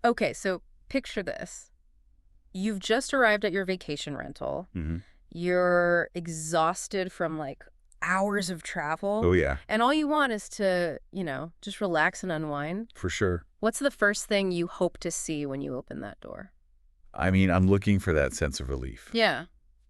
Okay, so picture this. You've just arrived at your vacation rental. Hmm. You're exhausted from like hours of travel. Oh, yeah, And all you want is to, just relax and unwind. for sure. What's the first thing you hope to see when you open that door? I mean, I'm looking for that sense of relief. Yeah.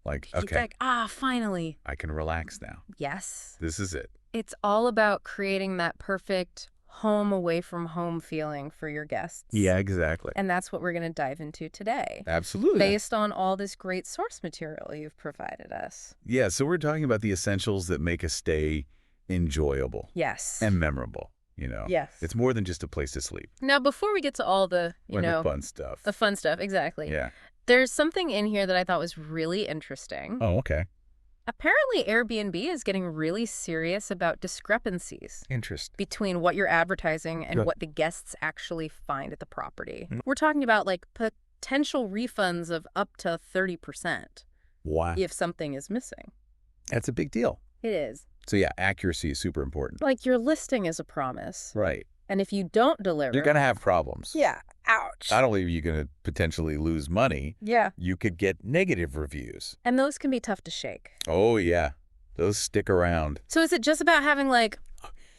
Like, It's okay, like, finally. I can relax now. Yes. This is it. It's all about creating that perfect home away from home feeling for your guests. Yeah, exactly. And that's what we're going to dive into today, Absolutely. based on all this great source material you've provided us. Yeah, so we're talking about the essentials that make a stay enjoyable Yes. and memorable, Yes. It's more than just a place to sleep. Now, before we get to all the, Like the fun stuff. the fun stuff, exactly. Yeah. There's something in here that I thought was really interesting. Oh, okay. Apparently, Airbnb is getting really serious about discrepancies Interesting. between what you're advertising and Good. what the guests actually find at the property. Mm. We're talking about like potential refunds of up to 30% Wow. if something is missing. That's a big deal. It is. So yeah, accuracy is super important. Like your listing is a promise. Right. And if you don't deliver... You're going to have problems. Yeah. Ouch. Not only are you going to potentially lose money, Yeah. you could get negative reviews. And those can be tough to shake. Oh, yeah. Those stick around. So is it just about having like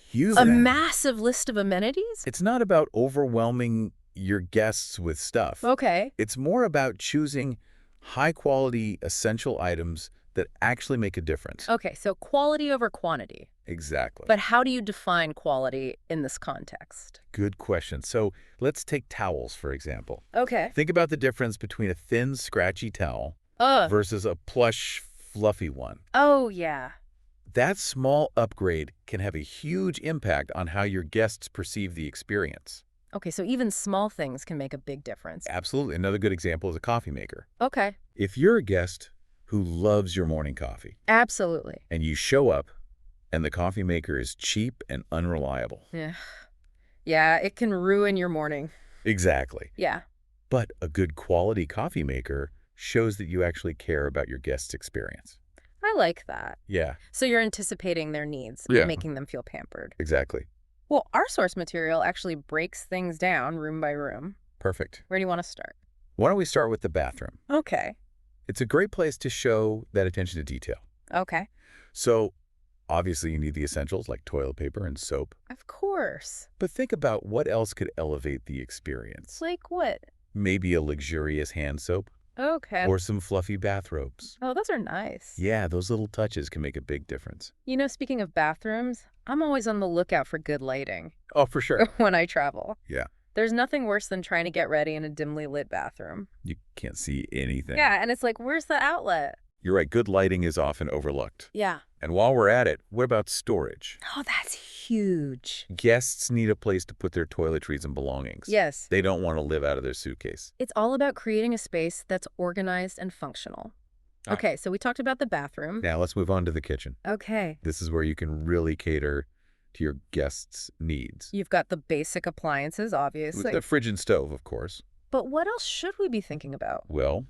Huge. a massive list of amenities? It's not about overwhelming your guests with stuff. Okay. It's more about choosing high-quality, essential items that actually make a difference. Okay, so quality over quantity. Exactly. But how do you define quality in this context? Good question. So let's take towels, for example. Okay. Think about the difference between a thin, scratchy towel versus a plush, fluffy one. Oh, yeah. That small upgrade can have a huge impact on how your guests perceive the experience. Okay, so even small things can make a big difference. Absolutely. Another good example is a coffee maker. Okay. If you're a guest who loves your morning coffee Absolutely. and you show up and the coffee maker is cheap and unreliable. Yeah. Yeah, it can ruin your morning. Exactly. Yeah. But a good quality coffee maker shows that you actually care about your guest's experience. I like that. Yeah, So you're anticipating their needs, Yeah. making them feel pampered. exactly. Well, our source material actually breaks things down room by room. Perfect. Where do you want to start? Why don't we start with the bathroom? Okay. It's a great place to show that attention to detail. Okay. So, obviously you need the essentials like toilet paper and soap. Of course. But think about what else could elevate the experience. Like what? Maybe a luxurious hand soap Okay. or some fluffy bathrobes. Oh, those are nice. Yeah, those little touches can make a big difference. Speaking of bathrooms, I'm always on the lookout for good lighting Oh, for sure. when I travel. Yeah. There's nothing worse than trying to get ready in a dimly lit bathroom. You can't see anything. Yeah, and it's like, where's the outlet? You're right. Good lighting is often overlooked. Yeah. And while we're at it, what about storage? Oh, that's huge. Guests need a place to put their toiletries and belongings. Yes. They don't want to live out of their suitcase. It's all about creating a space that's organized and functional. Ah. Okay, so we talked about the bathroom. Now let's move on to the kitchen. Okay. This is where you can really cater to your guests' needs. You've got the basic appliances, obviously. The fridge and stove, of course. But what else should we be thinking about? Well,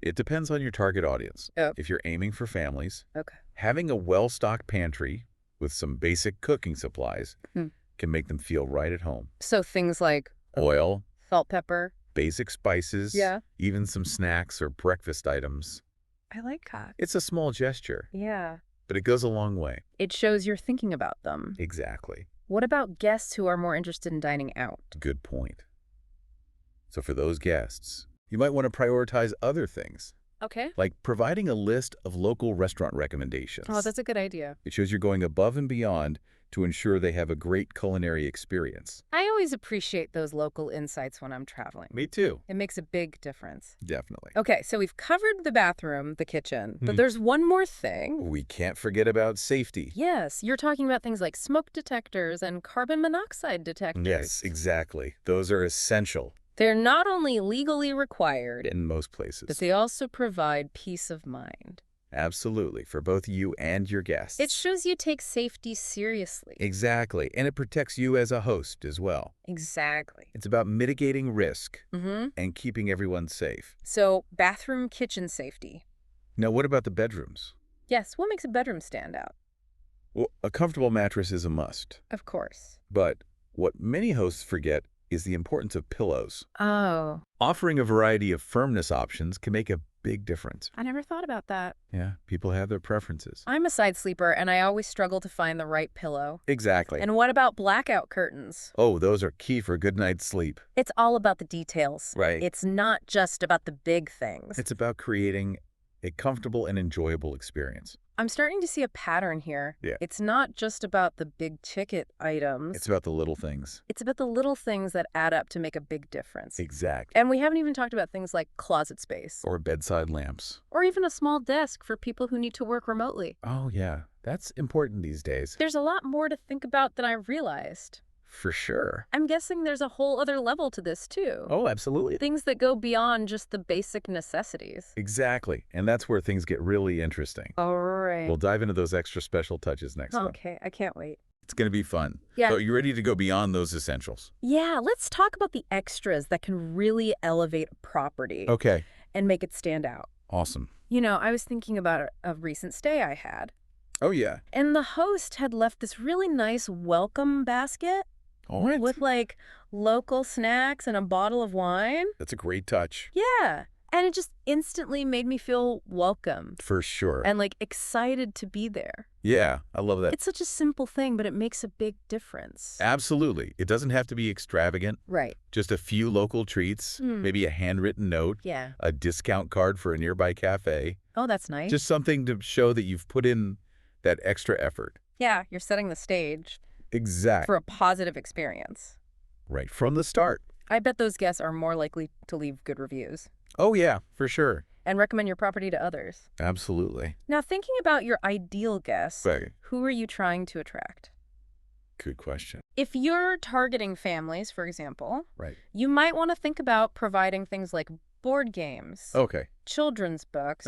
it depends on your target audience. Oh. If you're aiming for families, Okay. having a well-stocked pantry with some basic cooking supplies can make them feel right at home. So things like Oil, salt, pepper. basic spices, Yeah. even some snacks or breakfast items. I like that. It's a small gesture, Yeah. but it goes a long way. It shows you're thinking about them. Exactly. What about guests who are more interested in dining out? Good point. So for those guests, you might want to prioritize other things, Okay. like providing a list of local restaurant recommendations. Oh, that's a good idea. It shows you're going above and beyond to ensure they have a great culinary experience. I always appreciate those local insights when I'm traveling. Me too. It makes a big difference. Definitely. Okay, so we've covered the bathroom, the kitchen, but there's one more thing. We can't forget about safety. Yes, you're talking about things like smoke detectors and carbon monoxide detectors. Yes, exactly. Those are essential They're not only legally required, in most places. but they also provide peace of mind. Absolutely, for both you and your guests. It shows you take safety seriously. Exactly, and it protects you as a host as well. Exactly. It's about mitigating risk Mm-hmm. and keeping everyone safe. So, bathroom, kitchen safety. Now, what about the bedrooms? Yes, what makes a bedroom stand out? Well, a comfortable mattress is a must. Of course. But what many hosts forget is the importance of pillows. Oh, Offering a variety of firmness options can make a big difference. I never thought about that. Yeah, people have their preferences. I'm a side sleeper, and I always struggle to find the right pillow. Exactly. And what about blackout curtains? Oh, those are key for a good night's sleep. It's all about the details. Right. It's not just about the big things. It's about creating a comfortable and enjoyable experience. I'm starting to see a pattern here. Yeah. It's not just about the big ticket items. It's about the little things. It's about the little things that add up to make a big difference. Exactly. And we haven't even talked about things like closet space. Or bedside lamps. Or even a small desk for people who need to work remotely. Oh, yeah. That's important these days. There's a lot more to think about than I realized. For sure. I'm guessing there's a whole other level to this, too. Oh, absolutely. Things that go beyond just the basic necessities. Exactly. And that's where things get really interesting. All right. We'll dive into those extra special touches next time. Okay, I can't wait. It's going to be fun. Yeah. So you ready to go beyond those essentials? Yeah, let's talk about the extras that can really elevate a property Okay. and make it stand out. Awesome. You know, I was thinking about a recent stay I had, Oh, yeah. and the host had left this really nice welcome basket All right. with like local snacks and a bottle of wine. That's a great touch. Yeah. And it just instantly made me feel welcome For sure. and like excited to be there. Yeah, I love that. It's such a simple thing, but it makes a big difference. Absolutely. It doesn't have to be extravagant. Right. Just a few local treats, maybe a handwritten note, Yeah. a discount card for a nearby cafe. Oh, that's nice. Just something to show that you've put in that extra effort. Yeah, you're setting the stage Exactly. for a positive experience. Right from the start. I bet those guests are more likely to leave good reviews Oh, yeah, for sure. and recommend your property to others. Absolutely. Now, thinking about your ideal guests, Right. who are you trying to attract? Good question. If you're targeting families, for example, Right. you might want to think about providing things like board games, Okay. children's books,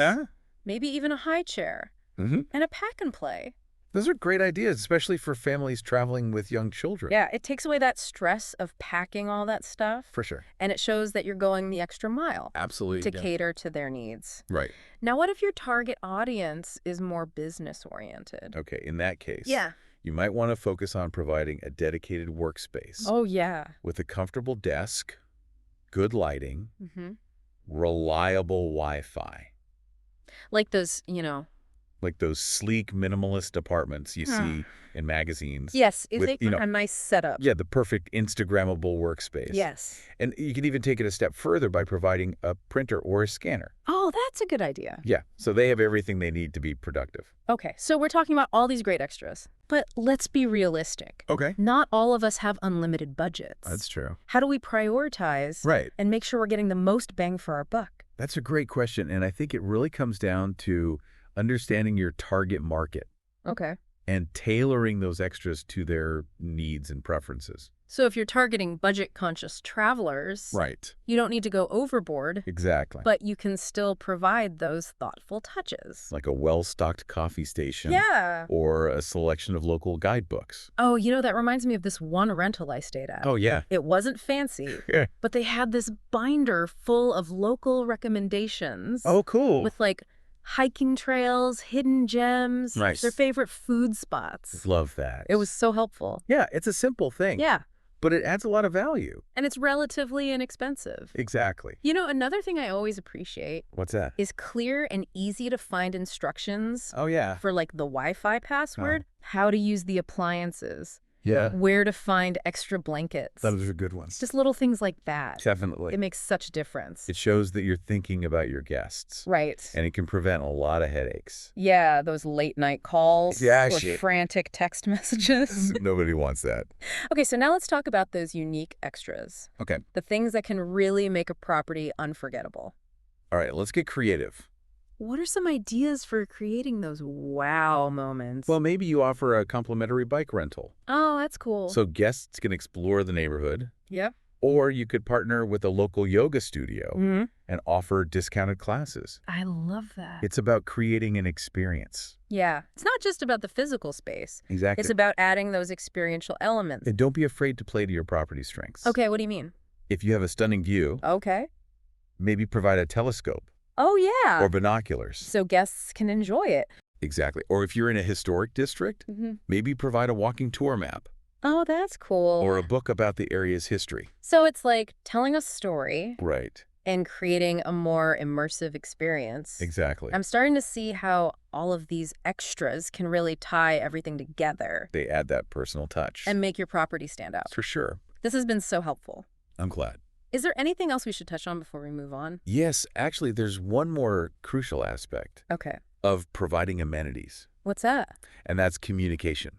maybe even a high chair, Mm-hmm. and a pack and play. Those are great ideas, especially for families traveling with young children. Yeah, it takes away that stress of packing all that stuff, For sure. and it shows that you're going the extra mile Absolutely. to cater to their needs. Right. Now, what if your target audience is more business-oriented? Okay. In that case, Yeah. you might want to focus on providing a dedicated workspace Oh, yeah. with a comfortable desk, good lighting, Mm-hmm. reliable Wi-Fi. Like those, you know. Like those sleek minimalist apartments you see in magazines. Yes, is With, it you know, a nice setup? Yeah, the perfect Instagrammable workspace. Yes. And you can even take it a step further by providing a printer or a scanner. Oh, that's a good idea. Yeah, so they have everything they need to be productive. Okay, so we're talking about all these great extras. But let's be realistic. Okay. Not all of us have unlimited budgets. That's true. How do we prioritize Right. and make sure we're getting the most bang for our buck? That's a great question, and I think it really comes down to understanding your target market Okay. and tailoring those extras to their needs and preferences. So if you're targeting budget-conscious travelers, Right. you don't need to go overboard, Exactly. but you can still provide those thoughtful touches. Like a well-stocked coffee station. Yeah. Or a selection of local guidebooks. Oh, you know, that reminds me of this one rental I stayed at. Oh, yeah. It wasn't fancy, Yeah. but they had this binder full of local recommendations. Oh, cool. With like hiking trails, hidden gems, Nice. their favorite food spots. Love that. It was so helpful. Yeah, it's a simple thing. Yeah, But it adds a lot of value. and it's relatively inexpensive. Exactly. You know, another thing I always appreciate What's that? is clear and easy to find instructions Oh, yeah. for like the Wi-Fi password, how to use the appliances, Yeah. where to find extra blankets. Those are good ones. Just little things like that. Definitely. It makes such a difference. It shows that you're thinking about your guests. Right. And it can prevent a lot of headaches. Yeah, those late night calls Yeah, or shit. frantic text messages. Nobody wants that. Okay, so now let's talk about those unique extras. Okay. The things that can really make a property unforgettable. All right, let's get creative. What are some ideas for creating those wow moments? Well, maybe you offer a complimentary bike rental. Oh, that's cool. So guests can explore the neighborhood. Yep. Or you could partner with a local yoga studio Mm-hmm. and offer discounted classes. I love that. It's about creating an experience. Yeah. It's not just about the physical space. Exactly. It's about adding those experiential elements. And don't be afraid to play to your property's strengths. Okay, what do you mean? If you have a stunning view, Okay. maybe provide a telescope Oh, yeah. or binoculars. So guests can enjoy it. Exactly. Or if you're in a historic district, Mm-hmm. maybe provide a walking tour map. Oh, that's cool. or a book about the area's history. So it's like telling a story Right. and creating a more immersive experience. Exactly. I'm starting to see how all of these extras can really tie everything together They add that personal touch. and make your property stand out. For sure. This has been so helpful. I'm glad. Is there anything else we should touch on before we move on? Yes, actually, there's one more crucial aspect Okay. of providing amenities, What's that? and that's communication.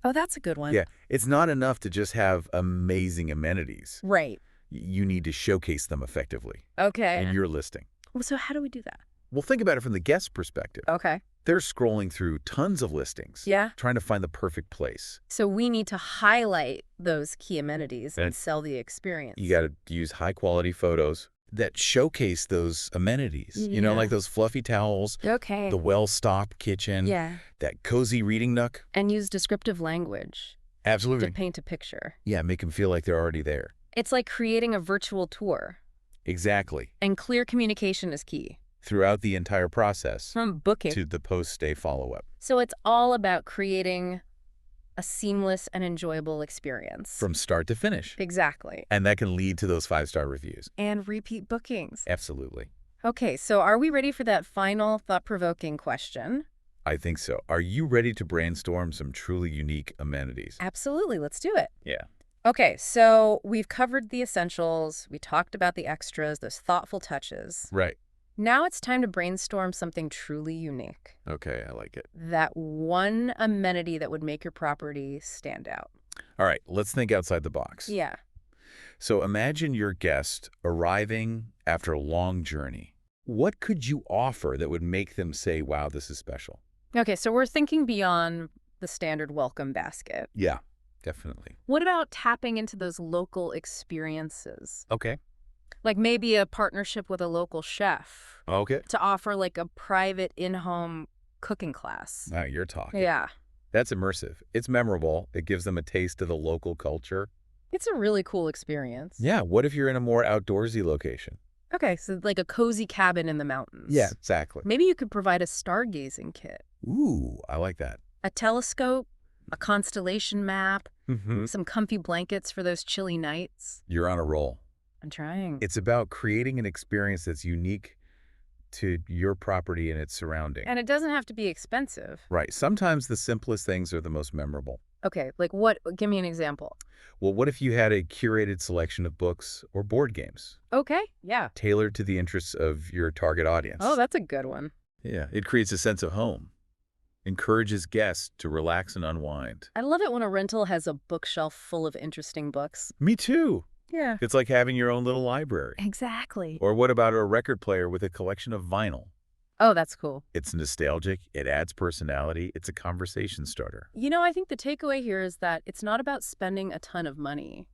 Oh, that's a good one. Yeah, it's not enough to just have amazing amenities. Right. You need to showcase them effectively Okay. in your listing. Well, so how do we do that? Well, think about it from the guest perspective. Okay. They're scrolling through tons of listings, Yeah. trying to find the perfect place. So we need to highlight those key amenities and And sell the experience. You got to use high-quality photos that showcase those amenities. You know, Yeah. like those fluffy towels, Okay. the well-stocked kitchen, Yeah. that cozy reading nook. And use descriptive language to Absolutely. paint a picture. Yeah, make them feel like they're already there. It's like creating a virtual tour, Exactly. and clear communication is key. Throughout the entire process From booking. to the post-stay follow-up. So it's all about creating a seamless and enjoyable experience. From start to finish. Exactly. And that can lead to those 5-star reviews. And repeat bookings. Absolutely. Okay, so are we ready for that final thought-provoking question? I think so. Are you ready to brainstorm some truly unique amenities? Absolutely, let's do it. Yeah. Okay, so we've covered the essentials, we talked about the extras, those thoughtful touches. Right. Now it's time to brainstorm something truly unique. Okay, I like it. That one amenity that would make your property stand out. All right, let's think outside the box. Yeah. So imagine your guest arriving after a long journey. What could you offer that would make them say, wow, this is special? Okay, so we're thinking beyond the standard welcome basket. Yeah, definitely. What about tapping into those local experiences? Okay. Like maybe a partnership with a local chef Okay. to offer like a private in-home cooking class. Now you're talking. Yeah. That's immersive. It's memorable. It gives them a taste of the local culture. It's a really cool experience. Yeah, what if you're in a more outdoorsy location? Okay, so like a cozy cabin in the mountains. Yeah, exactly. Maybe you could provide a stargazing kit, Ooh, I like that. a telescope, a constellation map, Mm-hmm. some comfy blankets for those chilly nights. You're on a roll. I'm trying. It's about creating an experience that's unique to your property and its surrounding. And it doesn't have to be expensive. Right. Sometimes the simplest things are the most memorable. Okay, like what? Give me an example. Well, what if you had a curated selection of books or board games Okay, yeah. tailored to the interests of your target audience? Oh, that's a good one. Yeah, it creates a sense of home, encourages guests to relax and unwind. I love it when a rental has a bookshelf full of interesting books. Me too. Yeah. It's like having your own little library. Exactly. Or what about a record player with a collection of vinyl? Oh, that's cool. It's nostalgic, it adds personality, it's a conversation starter. You know, I think the takeaway here is that it's not about spending a ton of money.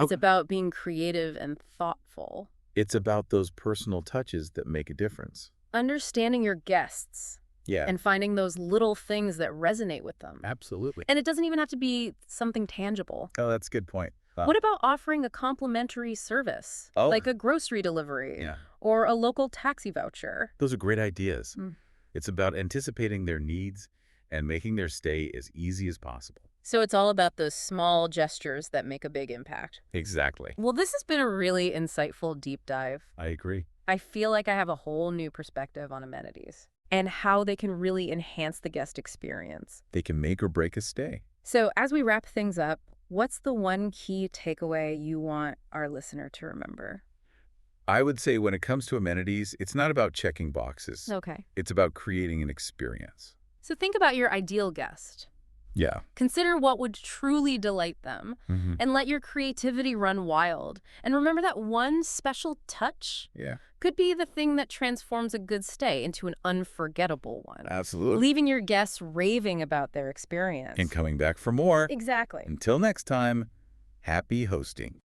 It's Okay. about being creative and thoughtful. It's about those personal touches that make a difference. Understanding your guests Yeah, and finding those little things that resonate with them. absolutely. And it doesn't even have to be something tangible. Oh, that's a good point. Wow. What about offering a complimentary service, Oh. like a grocery delivery Yeah, or a local taxi voucher? those are great ideas. Mm. It's about anticipating their needs and making their stay as easy as possible. So it's all about those small gestures that make a big impact. Exactly. Well, this has been a really insightful deep dive. I agree. I feel like I have a whole new perspective on amenities and how they can really enhance the guest experience. They can make or break a stay. So as we wrap things up, what's the one key takeaway you want our listener to remember? I would say when it comes to amenities, it's not about checking boxes. Okay. It's about creating an experience. So think about your ideal guest. Yeah. Consider what would truly delight them Mm-hmm. and let your creativity run wild. And remember that one special touch Yeah. could be the thing that transforms a good stay into an unforgettable one, Absolutely. leaving your guests raving about their experience. And coming back for more. Exactly. Until next time, happy hosting.